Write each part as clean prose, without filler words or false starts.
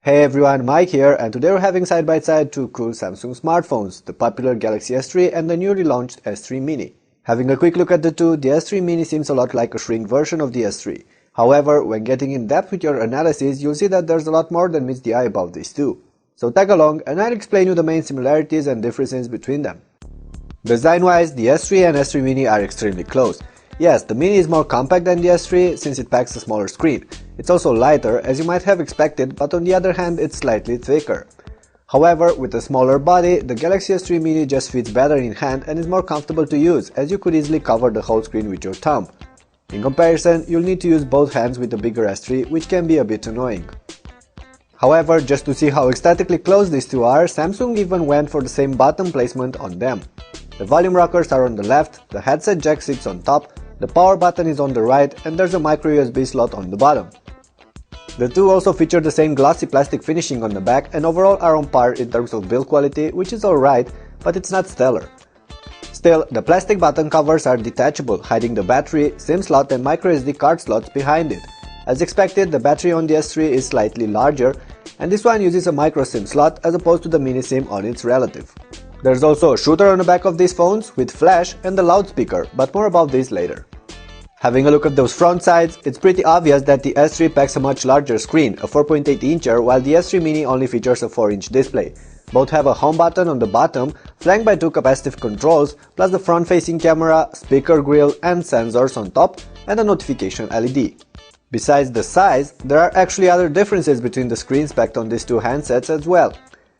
Hey everyone, Mike here, and today we're having side by side two cool Samsung smartphones, the popular Galaxy S3 and the newly launched S3 Mini. Having a quick look at the two, the S3 Mini seems a lot like a shrink version of the S3. However, when getting in depth with your analysis, you'll see that there's a lot more than meets the eye about these two. So tag along and I'll explain you the main similarities and differences between them. Design-wise, the S3 and S3 Mini are extremely close. Yes, the Mini is more compact than the S3 since it packs a smaller screen. It's also lighter, as you might have expected, but on the other hand it's slightly thicker. However, with a smaller body, the Galaxy S3 Mini just fits better in hand and is more comfortable to use, as you could easily cover the whole screen with your thumb. In comparison, you'll need to use both hands with the bigger S3, which can be a bit annoying. However, just to see how aesthetically close these two are, Samsung even went for the same button placement on them. The volume rockers are on the left, the headset jack sits on top, the power button is on the right, and there's a micro USB slot on the bottom. The two also feature the same glossy plastic finishing on the back and overall are on par in terms of build quality, which is alright, but it's not stellar. Still, the plastic button covers are detachable, hiding the battery, SIM slot and micro SD card slots behind it. As expected, the battery on the S3 is slightly larger, and this one uses a micro SIM slot as opposed to the mini SIM on its relative. There's also a shooter on the back of these phones with flash and the loudspeaker, but more about this later. Having a look at those front sides, it's pretty obvious that the S3 packs a much larger screen, a 4.8-incher, while the S3 Mini only features a 4-inch display. Both have a home button on the bottom, flanked by two capacitive controls, plus the front-facing camera, speaker grille and sensors on top, and a notification LED. Besides the size, there are actually other differences between the screens packed on these two handsets as well.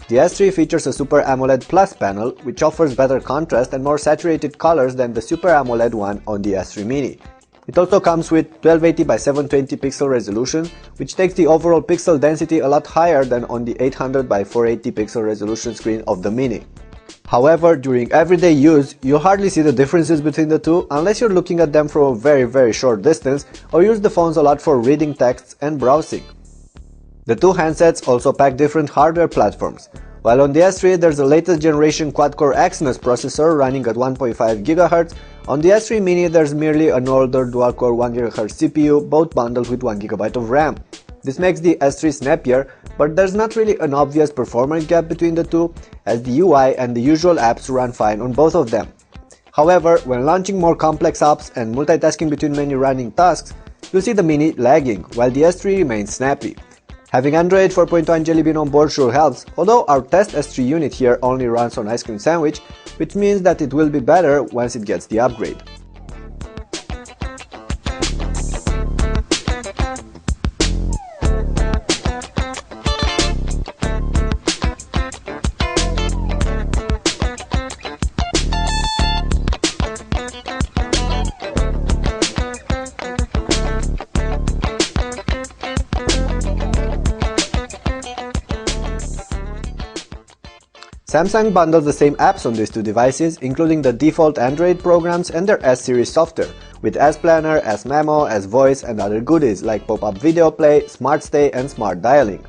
The S3 features a Super AMOLED Plus panel, which offers better contrast and more saturated colors than the Super AMOLED one on the S3 Mini. It also comes with 1280 by 720 pixel resolution, which takes the overall pixel density a lot higher than on the 800 by 480 pixel resolution screen of the Mini. However, during everyday use, you'll hardly see the differences between the two unless you're looking at them from a very short distance or use the phones a lot for reading texts and browsing. The two handsets also pack different hardware platforms. While on the S3 there's the latest generation quad-core Exynos processor running at 1.5 GHz, on the S3 Mini there's merely an older dual-core 1 GHz CPU, both bundled with 1 GB of RAM. This makes the S3 snappier, but there's not really an obvious performance gap between the two, as the UI and the usual apps run fine on both of them. However, when launching more complex apps and multitasking between many running tasks, you'll see the Mini lagging, while the S3 remains snappy. Having Android 4.1 Jelly Bean on board sure helps, although our test S3 unit here only runs on Ice Cream Sandwich, which means that it will be better once it gets the upgrade. Samsung bundles the same apps on these two devices, including the default Android programs and their S-series software, with S-Planner, S-Memo, S-Voice and other goodies like pop-up video play, Smart Stay and Smart Dialing.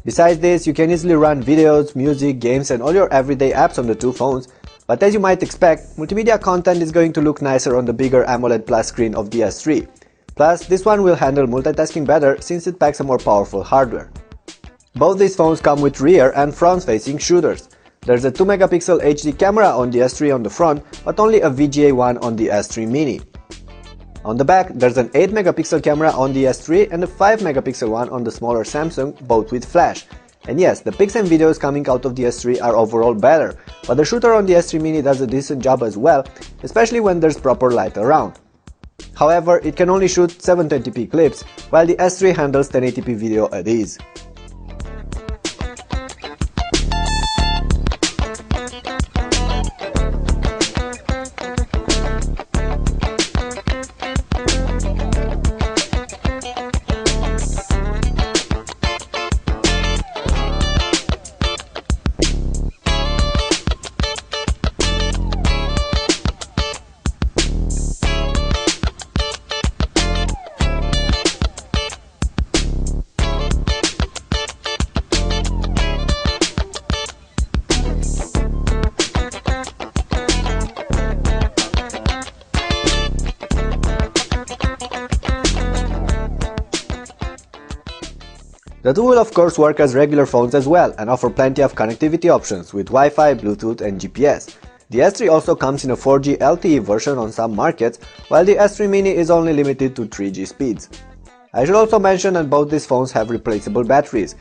Besides this, you can easily run videos, music, games and all your everyday apps on the two phones, but as you might expect, multimedia content is going to look nicer on the bigger AMOLED Plus screen of the S3. Plus, this one will handle multitasking better since it packs a more powerful hardware. Both these phones come with rear and front-facing shooters. There's a 2-megapixel HD camera on the S3 on the front, but only a VGA one on the S3 Mini. On the back, there's an 8-megapixel camera on the S3 and a 5-megapixel one on the smaller Samsung, both with flash. And yes, the pics and videos coming out of the S3 are overall better, but the shooter on the S3 Mini does a decent job as well, especially when there's proper light around. However, it can only shoot 720p clips, while the S3 handles 1080p video at ease. The two will of course work as regular phones as well and offer plenty of connectivity options with Wi-Fi, Bluetooth and GPS. The S3 also comes in a 4G LTE version on some markets, while the S3 mini is only limited to 3G speeds. I should also mention that both these phones have replaceable batteries,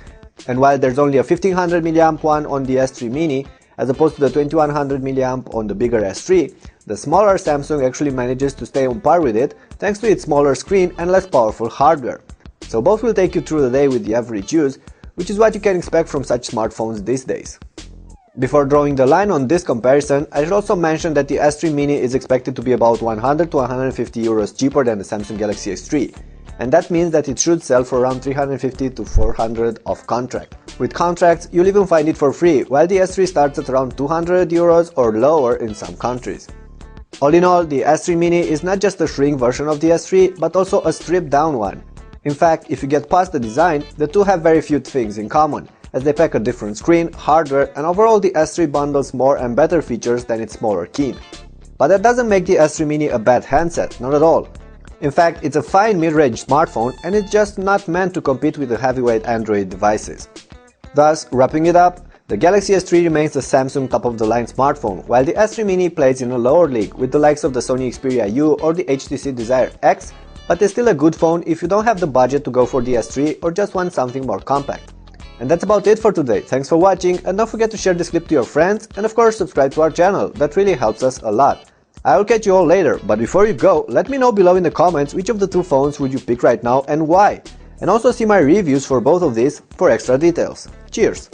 and while there's only a 1500 mAh one on the S3 mini as opposed to the 2100 mAh on the bigger S3, the smaller Samsung actually manages to stay on par with it thanks to its smaller screen and less powerful hardware. So both will take you through the day with the average use, which is what you can expect from such smartphones these days. Before drawing the line on this comparison, I should also mention that the S3 mini is expected to be about 100 to 150 euros cheaper than the Samsung Galaxy S3, and that means that it should sell for around 350 to 400 off contract. With contracts, you'll even find it for free, while the S3 starts at around 200 euros or lower in some countries. All in all, the S3 mini is not just a shrink version of the S3, but also a stripped down one. In fact, if you get past the design, the two have very few things in common, as they pack a different screen, hardware, and overall the S3 bundles more and better features than its smaller kin. But that doesn't make the S3 mini a bad handset, not at all. In fact, it's a fine mid-range smartphone and it's just not meant to compete with the heavyweight Android devices. Thus, wrapping it up, the Galaxy S3 remains the Samsung top-of-the-line smartphone, while the S3 mini plays in a lower league with the likes of the Sony Xperia U or the HTC Desire X, but is still a good phone if you don't have the budget to go for the S3 or just want something more compact. And that's about it for today. Thanks for watching, and don't forget to share this clip to your friends and of course subscribe to our channel, that really helps us a lot. I will catch you all later, but before you go, let me know below in the comments which of the two phones would you pick right now and why. And also see my reviews for both of these for extra details. Cheers!